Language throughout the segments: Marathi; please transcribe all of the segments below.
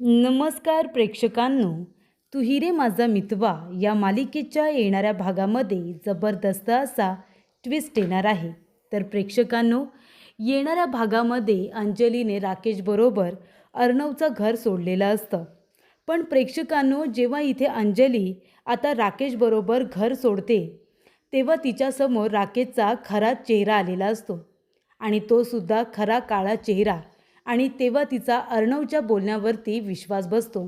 नमस्कार प्रेक्षकांनो, तू हिरे माझा मितवा या मालिकेच्या येणाऱ्या भागामध्ये जबरदस्त असा ट्विस्ट येणार आहे. तर प्रेक्षकांनो, येणाऱ्या भागामध्ये अंजलीने राकेशबरोबर अर्णवचं घर सोडलेलं असतं. पण प्रेक्षकांनो, जेव्हा इथे अंजली आता राकेशबरोबर घर सोडते तेव्हा तिच्यासमोर राकेशचा खरा चेहरा आलेला असतो आणि तो सुद्धा खरा काळा चेहरा. आणि तेव्हा तिचा अर्णवच्या बोलण्यावरती विश्वास बसतो.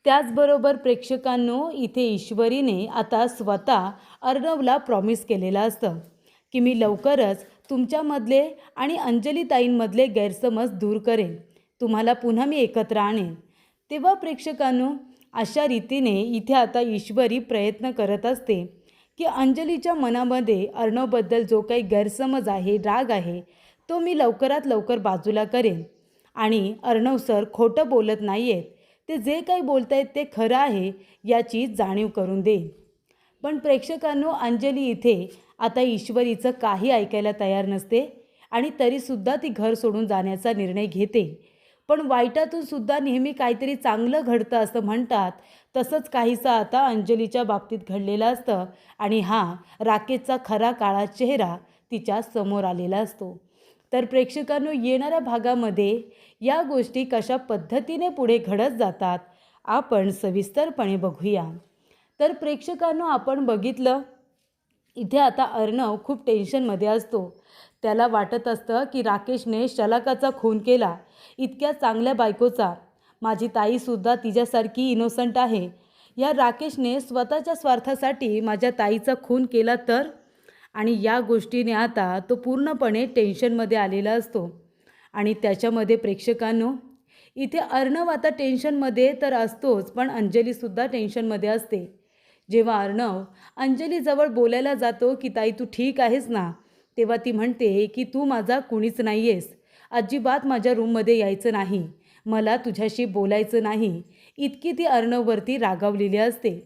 त्याचबरोबर प्रेक्षकांनो, इथे ईश्वरीने आता स्वतः अर्णवला प्रॉमिस केलेलं असतं की मी लवकरच तुमच्यामधले आणि अंजलीताईंमधले गैरसमज दूर करेन, तुम्हाला पुन्हा मी एकत्र आणेन. तेव्हा प्रेक्षकांनो, अशा रीतीने इथे आता ईश्वरी प्रयत्न करत असते की अंजलीच्या मनामध्ये अर्णवबद्दल जो काही गैरसमज आहे, राग आहे, तो मी लवकरात लवकर बाजूला करेन आणि अर्णव सर खोटं बोलत नाही आहेत, ते जे काही बोलत आहेत ते खरं आहे याची जाणीव करून देईन. पण प्रेक्षकांनो, अंजली इथे आता ईश्वरीचं काही ऐकायला तयार नसते आणि तरीसुद्धा ती घर सोडून जाण्याचा निर्णय घेते. पण वाईटातून सुद्धा नेहमी काहीतरी चांगलं घडतं असं म्हणतात, तसंच काहीसं आता अंजलीच्या बाबतीत घडलेलं असतं आणि राकेशचा खरा काळा चेहरा तिच्या समोर आलेला असतो. तर प्रेक्षकांनो, येणाऱ्या भागामध्ये या गोष्टी कशा पद्धतीने पुढे घडत जातात आपण सविस्तरपणे बघूया. तर प्रेक्षकांनो, आपण बघितलं इथे आता अर्णव खूप टेन्शनमध्ये असतो. त्याला वाटत असतं की राकेशने शलाकाचा खून केला, इतक्या चांगल्या बायकोचा. माझी ताईसुद्धा तिच्यासारखी इनोसंट आहे. या राकेशने स्वतःच्या स्वार्थासाठी माझ्या ताईचा खून केला तर. आणि या गोष्टीने आता तो पूर्णपणे टेन्शनमध्ये आलेला असतो. आणि त्याच्यामध्ये प्रेक्षकांनो, इथे अर्णव आता टेन्शनमध्ये तर असतोच, पण अंजलीसुद्धा टेन्शनमध्ये असते. जेव्हा अर्णव अंजलीजवळ बोलायला जातो की ताई तू ठीक आहेस ना, तेव्हा ती म्हणते की तू माझा कुणीच नाही आहेस, अजिबात माझ्या रूममध्ये यायचं नाही, मला तुझ्याशी बोलायचं नाही, इतकी ती अर्णववरती रागावलेली असते.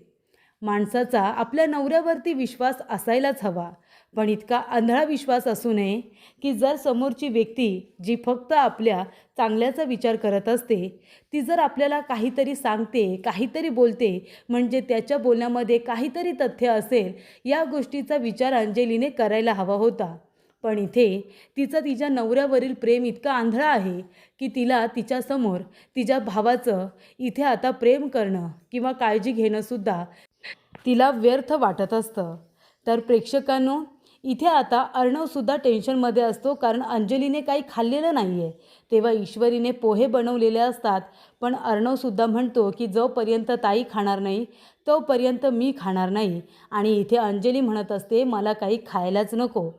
माणसाचा आपल्या नवऱ्यावरती विश्वास असायलाच हवा, पण इतका आंधळा विश्वास असू नये की जर समोरची व्यक्ती जी फक्त आपल्या चांगल्याचा विचार करत असते, ती जर आपल्याला काहीतरी सांगते, काहीतरी बोलते, म्हणजे त्याच्या बोलण्यामध्ये काहीतरी तथ्य असेल, या गोष्टीचा विचार अंजलीने करायला हवा होता. पण इथे तिचं तिच्या नवऱ्यावरील प्रेम इतकं आंधळं आहे की तिला तिच्यासमोर तिच्या भावाचं इथे आता प्रेम करणं किंवा काळजी घेणंसुद्धा तिला व्यर्थ वाटत असतं. तर प्रेक्षकांनो, इथे आता अर्णवसुद्धा टेन्शनमध्ये असतो, कारण अंजलीने काही खाल्लेलं नाही आहे. तेव्हा ईश्वरीने पोहे बनवलेले असतात, पण अर्णवसुद्धा म्हणतो की जोपर्यंत ताई खाणार नाही तोपर्यंत मी खाणार नाही. आणि इथे अंजली म्हणत असते मला काही खायलाच नको.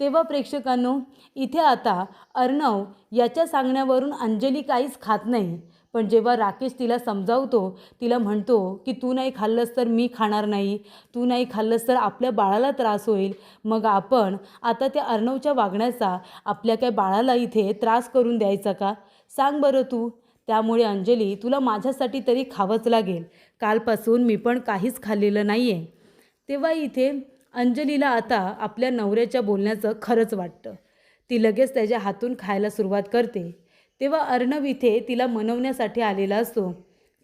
तेव्हा प्रेक्षकांनो, इथे आता अर्णव याच्या सांगण्यावरून अंजली काहीच खात नाही. पण जेव्हा राकेश तिला समजावतो, तिला म्हणतो की तू नाही खाल्लंस तर मी खाणार नाही, तू नाही खाल्लंस तर आपल्या बाळाला त्रास होईल, मग आपण आता त्या अर्णवच्या वागण्याचा आपल्या काय बाळाला इथे त्रास करून द्यायचा का, सांग बरं तू. त्यामुळे अंजली, तुला माझ्यासाठी तरी खावंच लागेल, कालपासून मी पण काहीच खाल्लेलं नाही आहे. तेव्हा इथे अंजलीला आता आपल्या नवऱ्याच्या बोलण्याचं खरंच वाटतं. ती लगेच त्याच्या हातून खायला सुरुवात करते. तेव्हा अर्णव इथे तिला मनवण्यासाठी आलेला असतो.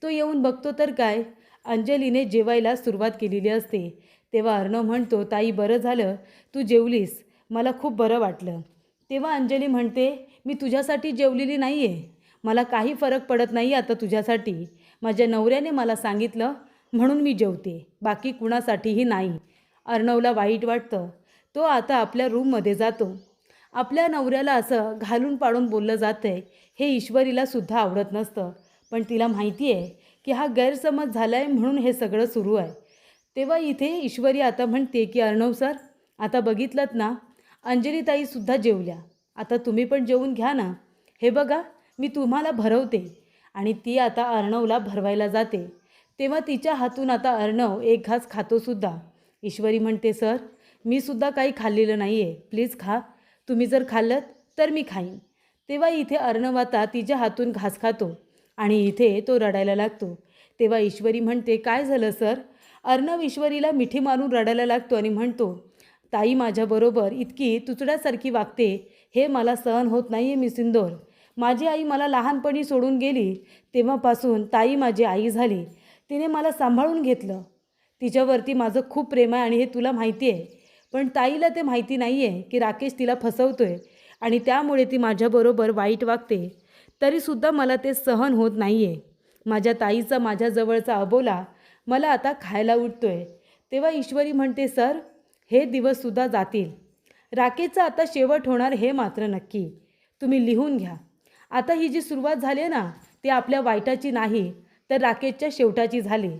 तो येऊन बघतो तर काय, अंजलीने जेवायला सुरुवात केलेली असते. तेव्हा अर्णव म्हणतो ताई बरं झालं तू जेवलीस, मला खूप बरं वाटलं. तेव्हा अंजली म्हणते मी तुझ्यासाठी जेवलेली नाही आहे, मला काही फरक पडत नाही आता तुझ्यासाठी, माझ्या नवऱ्याने मला सांगितलं म्हणून मी जेवते, बाकी कुणासाठीही नाही. अर्णवला वाईट वाटतं. तो आता आपल्या रूममध्ये जातो. आपल्या नवऱ्याला असं घालून पाडून बोललं जातं आहे हे ईश्वरीला सुद्धा आवडत नसतं, पण तिला माहिती आहे की हा गैरसमज झाला आहे म्हणून हे सगळं सुरू आहे. तेव्हा इथे ईश्वरी आता म्हणते की अर्णव सर, आता बघितलंत ना, अंजलीताईसुद्धा जेवल्या, आता तुम्ही पण जेवून घ्या ना, हे बघा मी तुम्हाला भरवते. आणि ती आता अर्णवला भरवायला जाते. तेव्हा तिच्या हातून आता अर्णव एक घास खातोसुद्धा. ईश्वरी म्हणते सर, मी सुद्धा काही खाल्लेलं नाही आहे, प्लीज खा, तुम्ही जर खाल्लं तर मी खाईन. तेव्हा इथे अर्णव आता तिच्या हातून घास खातो आणि इथे तो रडायला लागतो. तेव्हा ईश्वरी म्हणते काय झालं सर. अर्णव ईश्वरीला मिठी मारून रडायला लागतो आणि म्हणतो ताई माझ्याबरोबर इतकी तुचड्यासारखी वागते, हे मला सहन होत नाही आहे मिस इंदोर. माझी आई मला लहानपणी सोडून गेली, तेव्हापासून ताई माझी आई झाली. तिने मला सांभाळून घेतलं. तिच्यावरती माझं खूप प्रेम आहे आणि हे तुला माहिती आहे. पण ताईला ते माहिती नाही आहे की राकेश तिला फसवतोय आणि त्यामुळे ती माझ्याबरोबर वाईट वागते. तरीसुद्धा मला ते सहन होत नाही आहे. माझ्या ताईचा माझ्याजवळचा अबोला मला आता खायला उठतोय. तेव्हा ईश्वरी म्हणते, सर, हे दिवससुद्धा जातील. राकेशचा आता शेवट होणार हे मात्र नक्की. तुम्ही लिहून घ्या. आता ही जी सुरुवात झाली आहे ना, ती आपल्या वाईटाची नाही तर राकेशच्या शेवटाची झाली.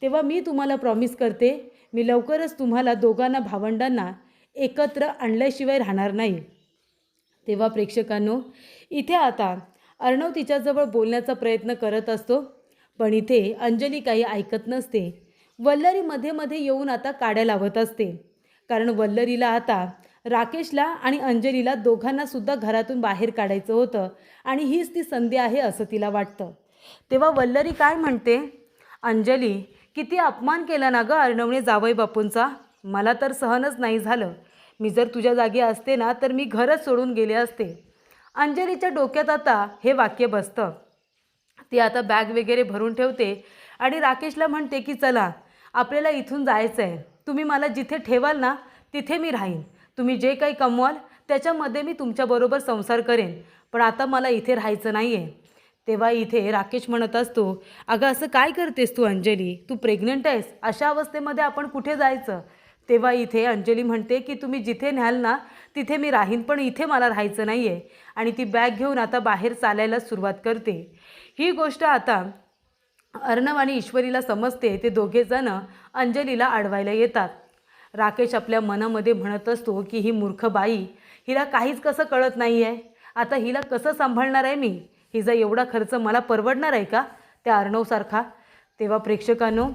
तेव्हा मी तुम्हाला प्रॉमिस करते, मी लवकरच तुम्हाला दोघांना भावंडांना एकत्र आणल्याशिवाय राहणार नाही. तेव्हा प्रेक्षकांनो, इथे आता अर्णव तिच्याजवळ बोलण्याचा प्रयत्न करत असतो, पण इथे अंजली काही ऐकत नसते. वल्लरी मध्ये मध्ये येऊन आता काड्या लावत असते, कारण वल्लरीला आता राकेशला आणि अंजलीला दोघांनासुद्धा घरातून बाहेर काढायचं होतं आणि हीच ती संधी आहे असं तिला वाटतं. तेव्हा वल्लरी काय म्हणते, अंजली, किती अपमान केला ना गं अर्णवने जावई बापूंचा. मला तर सहनच नाही झालं. मी जर तुझ्या जागी असते ना तर मी घरच सोडून गेले असते. अंजलीच्या डोक्यात आता हे वाक्य बसतं. ती आता बॅग वगैरे भरून ठेवते आणि राकेशला म्हणते की चला, आपल्याला इथून जायचं आहे. तुम्ही मला जिथे ठेवाल ना तिथे मी राहीन. तुम्ही जे काही कमवाल त्याच्यामध्ये मी तुमच्याबरोबर संसार करेन, पण आता मला इथे राहायचं नाही आहे. तेव्हा इथे राकेश म्हणत असतो, अगं असं काय करतेस तू अंजली, तू प्रेग्नंट आहेस, अशा अवस्थेमध्ये आपण कुठे जायचं. तेव्हा इथे अंजली म्हणते की तुम्ही जिथे न्याल ना तिथे मी राहीन, पण इथे मला राहायचं नाही आहे. आणि ती बॅग घेऊन आता बाहेर चालायला सुरुवात करते. ही गोष्ट आता अर्णव आणि ईश्वरीला समजते. ते दोघेजणं अंजलीला अडवायला येतात. राकेश आपल्या मनामध्ये म्हणत असतो की ही मूर्ख बाई, हिला काहीच कसं कळत नाही आहे. आता हिला कसं सांभाळणार आहे मी. हिचा एवढा खर्च मला परवडणार आहे का त्या अर्णवसारखा. तेव्हा प्रेक्षकांनो,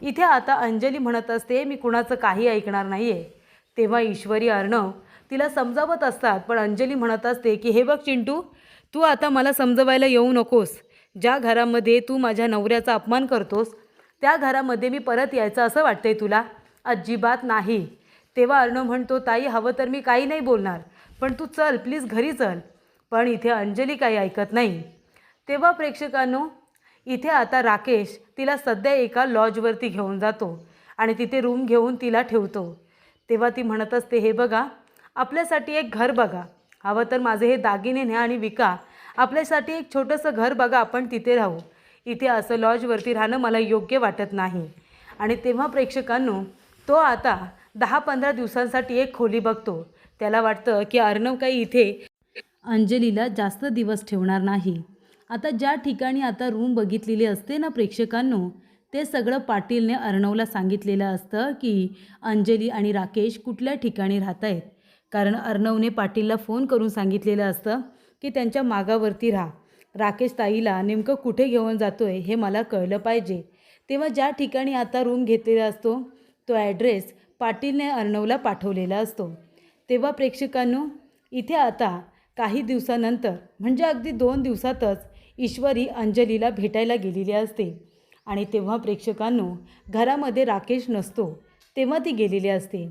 इथे आता अंजली म्हणत असते, मी कुणाचं काही ऐकणार नाही आहे. तेव्हा ईश्वरी अर्णव तिला समजावत असतात, पण अंजली म्हणत असते की हे बघ चिंटू, तू आता मला समजवायला येऊ नकोस. ज्या घरामध्ये तू माझ्या नवऱ्याचा अपमान करतोस त्या घरामध्ये मी परत यायचं असं वाटतंय तुला. अजिबात नाही. तेव्हा अर्णव म्हणतो, ताई हवं तर मी काही नाही बोलणार, पण तू चल प्लीज, घरी चल. पण इथे अंजली काही ऐकत नाही. तेव्हा प्रेक्षकांनो, इथे आता राकेश तिला सध्या एका लॉजवरती घेऊन जातो आणि तिथे रूम घेऊन तिला ठेवतो. तेव्हा ती म्हणत असते, हे बघा, आपल्यासाठी एक घर बघा. हवं तर माझे हे दागिने न्या आणि विका. आपल्यासाठी एक छोटंसं घर बघा, आपण तिथे राहू. इथे असं लॉजवरती राहणं मला योग्य वाटत नाही. आणि तेव्हा प्रेक्षकांनो, तो आता 10-15 दिवसांसाठी एक खोली बघतो. त्याला वाटतं की अर्णव काही इथे अंजलीला जास्त दिवस ठेवणार नाही. आता ज्या ठिकाणी आता रूम बघितलेली असते ना प्रेक्षकांनो, ते सगळं पाटीलने अर्णवला सांगितलेलं असतं की अंजली आणि राकेश कुठल्या ठिकाणी राहत आहेत. कारण अर्णवने पाटीलला फोन करून सांगितलेलं असतं की त्यांच्या मागावरती राहा. राकेश ताईला नेमकं कुठे घेऊन जातोय हे मला कळलं पाहिजे. तेव्हा ज्या ठिकाणी आता रूम घेतलेला असतो तो ॲड्रेस पाटीलने अर्णवला पाठवलेला असतो. तेव्हा प्रेक्षकांनो, इथे आता काही दिवसानंतर म्हणजे अगदी 2 दिवसातच ईश्वरी अंजलीला भेटायला गेलेली असते. आणि तेव्हा प्रेक्षकांनो, घरामध्ये राकेश नसतो. तेव्हा ती गेलेली असते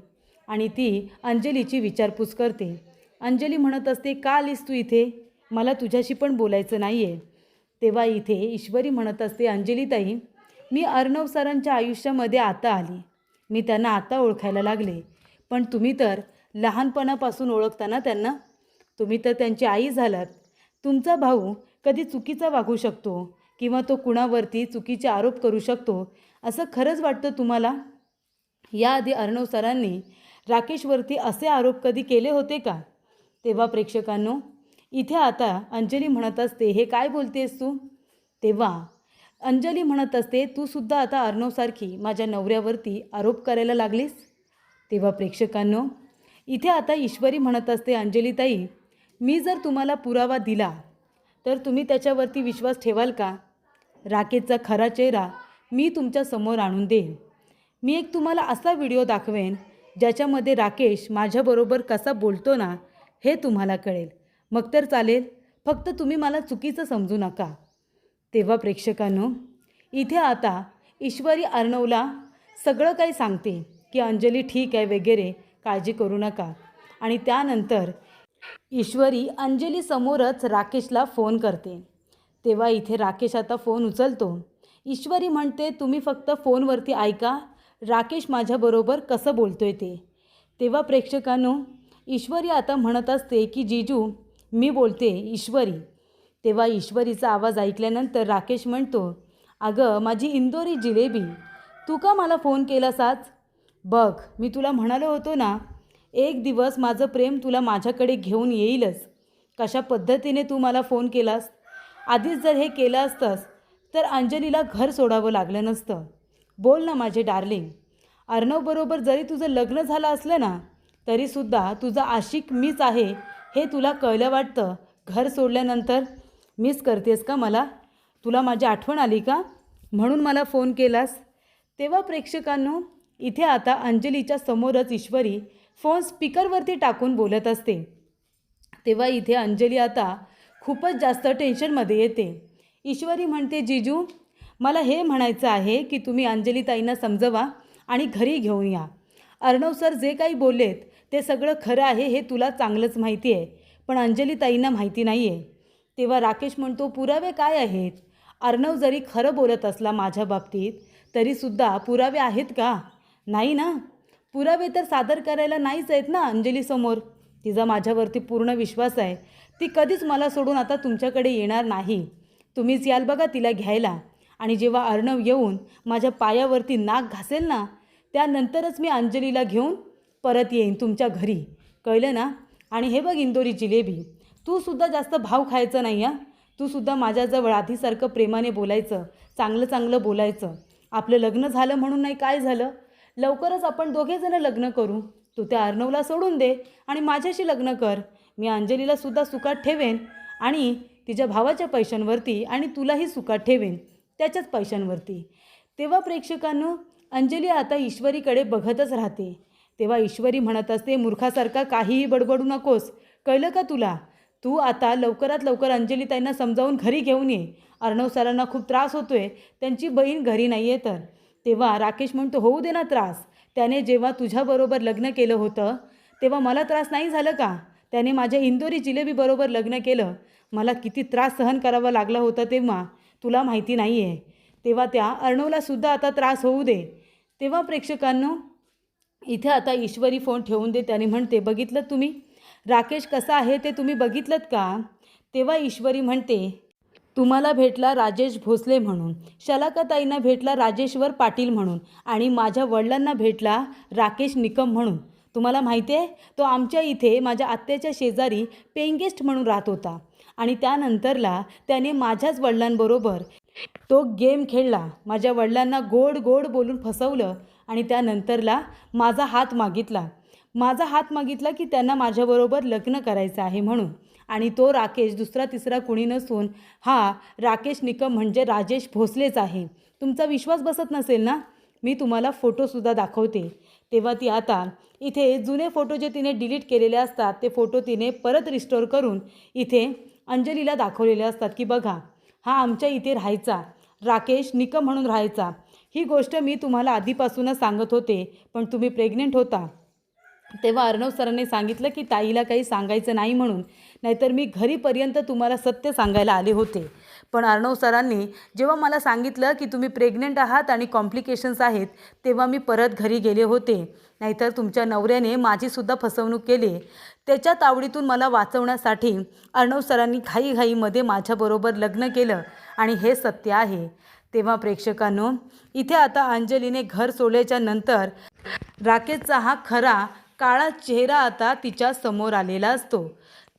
आणि ती अंजलीची विचारपूस करते. अंजली म्हणत असते, का आलीस तू इथे, मला तुझ्याशी पण बोलायचं नाही आहे. तेव्हा इथे ईश्वरी म्हणत असते, अंजलीताई, मी अर्णव सरांच्या आयुष्यामध्ये आता आली. मी त्यांना आता ओळखायला लागले, पण तुम्ही तर लहानपणापासून ओळखताना त्यांना. तुम्ही तर त्यांची आई झालात. तुमचा भाऊ कधी चुकीचा वागू शकतो किंवा तो कुणावरती चुकीचे आरोप करू शकतो असं खरंच वाटतं तुम्हाला. याआधी अर्णव सरांनी राकेशवरती असे आरोप कधी केले होते का. तेव्हा प्रेक्षकांनो, इथे आता अंजली म्हणत असते, हे काय बोलतेस तू. तेव्हा अंजली म्हणत असते, तू सुद्धा आता अर्णवसारखी माझ्या नवऱ्यावरती आरोप करायला लागलीस. तेव्हा प्रेक्षकांनो, इथे आता ईश्वरी म्हणत असते, अंजलीताई, मी जर तुम्हाला पुरावा दिला तर तुम्ही त्याच्यावरती विश्वास ठेवाल का. राकेशचा खरा चेहरा मी तुमच्या समोर आणून देईन. मी एक तुम्हाला असा व्हिडिओ दाखवेन ज्याच्यामध्ये राकेश माझ्याबरोबर कसा बोलतो ना हे तुम्हाला कळेल. मग तर चालेल, फक्त तुम्ही मला चुकीचं समजू नका. तेव्हा प्रेक्षकांनो, इथे आता ईश्वरी अर्णवला सगळं काही सांगते की अंजली ठीक आहे वगैरे, काळजी करू नका. आणि त्यानंतर ईश्वरी अंजली समोरच राकेशला फोन करते. तेव्हा इथे राकेश आता फोन उचलतो. ईश्वरी म्हणते, तुम्ही फक्त फोनवरती ऐका, राकेश माझ्याबरोबर कसं बोलतोय ते. तेव्हा प्रेक्षकांनो, ईश्वरी आता म्हणत असते की जीजू मी बोलते ईश्वरी. तेव्हा ईश्वरीचा आवाज ऐकल्यानंतर राकेश म्हणतो, अगं माझी इंदोरी जिलेबी, तू का मला फोन केलास आज? बघ मी तुला म्हणालो होतो ना, एक दिवस माझं प्रेम तुला माझ्याकडे घेऊन येईलच. कशा पद्धतीने तू मला फोन केलास? आधीच जर हे केलं असतंस तर अंजलीला घर सोडावं लागलं नसतं. बोल ना माझे डार्लिंग. अर्णवबरोबर जरी तुझं लग्न झालं असलं ना, तरीसुद्धा तुझा आशिक मीच आहे हे तुला कळलं वाटतं. घर सोडल्यानंतर मिस करतेस का मला? तुला माझी आठवण आली का म्हणून मला फोन केलास? तेव्हा प्रेक्षकांनो, इथे आता अंजलीच्या समोरच ईश्वरी फोन स्पीकरवरती टाकून बोलत असते. तेव्हा इथे अंजली आता खूपच जास्त टेन्शनमध्ये येते. ईश्वरी म्हणते, जीजू मला हे म्हणायचं आहे की तुम्ही अंजलीताईंना समजवा आणि घरी घेऊन या. अर्णव सर जे काही बोललेत ते सगळं खरं आहे हे तुला चांगलंच माहिती आहे, पण अंजलीताईंना माहिती नाही आहे. तेव्हा राकेश म्हणतो, पुरावे काय आहेत? अर्णव जरी खरं बोलत असला माझ्या बाबतीत तरीसुद्धा पुरावे आहेत का? नाही ना. पुरावे तर सादर करायला नाहीच आहेत ना अंजलीसमोर. तिचा माझ्यावरती पूर्ण विश्वास आहे. ती कधीच मला सोडून आता तुमच्याकडे येणार नाही. तुम्हीच याल बघा तिला घ्यायला. आणि जेव्हा अर्णव येऊन माझ्या पायावरती नाक घासेल ना, त्यानंतरच मी अंजलीला घेऊन परत येईन तुमच्या घरी. कळलं ना? आणि हे बघ इंदोरी जिलेबी, तू सुद्धा जास्त भाव खायचं नाही हां. तू सुद्धा माझ्याजवळ आधीसारखं प्रेमाने बोलायचं, चांगलं चांगलं बोलायचं. आपलं लग्न झालं म्हणून नाही, काय झालं, लवकरच आपण दोघेजणं लग्न करू. तू त्या अर्णवला सोडून दे आणि माझ्याशी लग्न कर. मी अंजलीला सुद्धा सुखात ठेवेन आणि तिच्या भावाच्या पैशांवरती, आणि तुलाही सुखात ठेवेन त्याच्याच पैशांवरती. तेव्हा प्रेक्षकांनो, अंजली आता ईश्वरीकडे बघतच राहते. तेव्हा ईश्वरी म्हणत असते, मूर्खासारखा काहीही बडबडू नकोस. कळलं का तुला? तू आता लवकरात लवकर अंजलीताईंना समजावून घरी घेऊन ये. अर्णव सरांना खूप त्रास होतोय, त्यांची बहीण घरी नाही आहे तर. तेव्हा राकेश म्हणतो, होऊ दे ना त्रास. त्याने जेव्हा तुझ्याबरोबर लग्न केलं होतं तेव्हा मला त्रास नाही झालं का? त्याने माझ्या इंदोरी जिलेबीबरोबर लग्न केलं. मला किती त्रास सहन करावा लागला होता तेव्हा तुला माहिती नाही आहे. तेव्हा त्या अर्णवलासुद्धा आता त्रास होऊ दे. तेव्हा प्रेक्षकांनो, इथे आता ईश्वरी फोन ठेवून दे. त्याने म्हणते, बघितलं तुम्ही राकेश कसा आहे ते तुम्ही बघितलं का? तेव्हा ईश्वरी म्हणते, तुम्हाला भेटला राजेश भोसले म्हणून, शलाकाताईंना भेटला राजेश्वर पाटील म्हणून, आणि माझ्या वडिलांना भेटला राकेश निकम म्हणून. तुम्हाला माहिती आहे, तो आमच्या इथे माझ्या आत्याच्या शेजारी पेइंग गेस्ट म्हणून राहत होता. आणि त्यानंतरला त्याने माझ्याच वडिलांबरोबर तो गेम खेळला. माझ्या वडिलांना गोड गोड बोलून फसवलं आणि त्यानंतरला माझा हात मागितला की त्यांना माझ्याबरोबर लग्न करायचं आहे म्हणून. आणि तो राकेश दुसरा तिसरा कुणी नसून हा राकेश निकम म्हणजे राजेश भोसलेच आहे. तुमचा विश्वास बसत नसेल ना, मी तुम्हाला फोटोसुद्धा दाखवते. तेव्हा ती आता इथे जुने फोटो जे तिने डिलीट केलेले असतात ते फोटो तिने परत रिस्टोर करून इथे अंजलीला दाखवलेले असतात की बघा, हा आमच्या इथे राहायचा, राकेश निकम म्हणून राहायचा. ही गोष्ट मी तुम्हाला आधीपासूनच सांगत होते, पण तुम्ही प्रेग्नेंट होता. तेव्हा अर्णव सरांनी सांगितलं की ताईला काही सांगायचं नाही म्हणून, नाहीतर मी घरीपर्यंत तुम्हाला सत्य सांगायला आले होते. पण अर्णव सरांनी जेव्हा मला सांगितलं की तुम्ही प्रेग्नेंट आहात आणि कॉम्प्लिकेशन्स आहेत, तेव्हा मी परत घरी गेले होते. नाहीतर तुमच्या नवऱ्याने माझीसुद्धा फसवणूक केली. त्याच्या तावडीतून मला वाचवण्यासाठी अर्णव सरांनी घाईघाईमध्ये माझ्याबरोबर लग्न केलं आणि हे सत्य आहे. तेव्हा प्रेक्षकांनो, इथे आता अंजलीने घर सोडल्याच्या नंतर राकेशचा हा खरा काळा चेहरा आता तिच्या समोर आलेला असतो.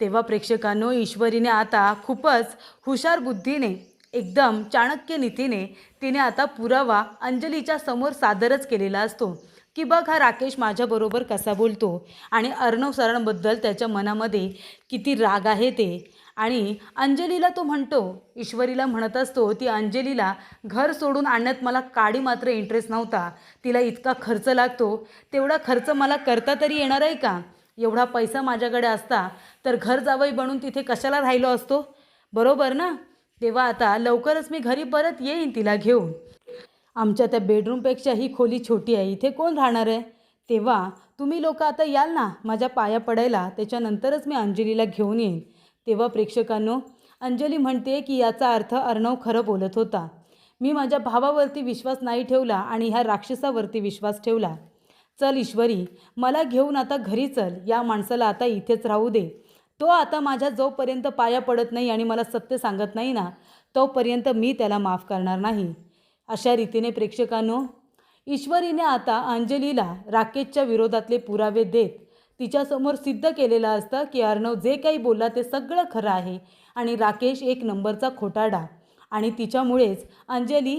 तेव्हा प्रेक्षकांनो, ईश्वरीने आता खूपच हुशार बुद्धीने, एकदम चाणक्य नीतीने तिने आता पुरावा अंजलीच्या समोर सादरच केलेला असतो की बघ, हा राकेश माझ्याबरोबर कसा बोलतो आणि अर्णव सरांबद्दल त्याच्या मनामध्ये किती राग आहे ते. आणि अंजलीला तो म्हणतो, ईश्वरीला म्हणत असतो, ती अंजलीला घर सोडून आणण्यात मला काडी मात्र इंटरेस्ट नव्हता. तिला इतका खर्च लागतो, तेवढा खर्च मला करता तरी येणार आहे का? एवढा पैसा माझ्याकडे असता तर घर जावई बनून तिथे कशाला राहिलो असतो, बरोबर ना? तेव्हा आता लवकरच मी घरी परत येईन तिला घेऊन. आमच्या त्या बेडरूमपेक्षा ही खोली छोटी आहे, इथे कोण राहणार आहे? तेव्हा तुम्ही लोक आता याल ना माझ्या पाया पडायला, त्याच्यानंतरच मी अंजलीला घेऊन येईन. तेव्हा प्रेक्षकांनो, अंजली म्हणते की याचा अर्थ अर्णव खरं बोलत होता. मी माझ्या भावावरती विश्वास नाही ठेवला आणि ह्या राक्षसावरती विश्वास ठेवला. चल ईश्वरी, मला घेऊन आता घरी चल. या माणसाला आता इथेच राहू दे. तो आता माझ्या जोपर्यंत पाया पडत नाही आणि मला सत्य सांगत नाही ना, तोपर्यंत मी त्याला माफ करणार नाही. अशा रीतीने प्रेक्षकांनो, ईश्वरीने आता अंजलीला राकेशच्या विरोधातले पुरावे देत तिच्यासमोर सिद्ध केलेलं असतं की अर्णव जे काही बोलला ते सगळं खरं आहे आणि राकेश एक नंबरचा खोटारडा. आणि तिच्यामुळेच अंजली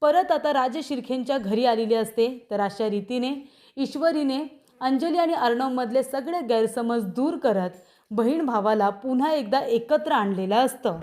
परत आता राजेश शिर्केंच्या घरी आलेली असते. तर अशा रीतीने ईश्वरीने अंजली आणि अर्णवमधले सगळे गैरसमज दूर करत बहीण भावाला पुन्हा एकदा एकत्र आणलेलं असतं.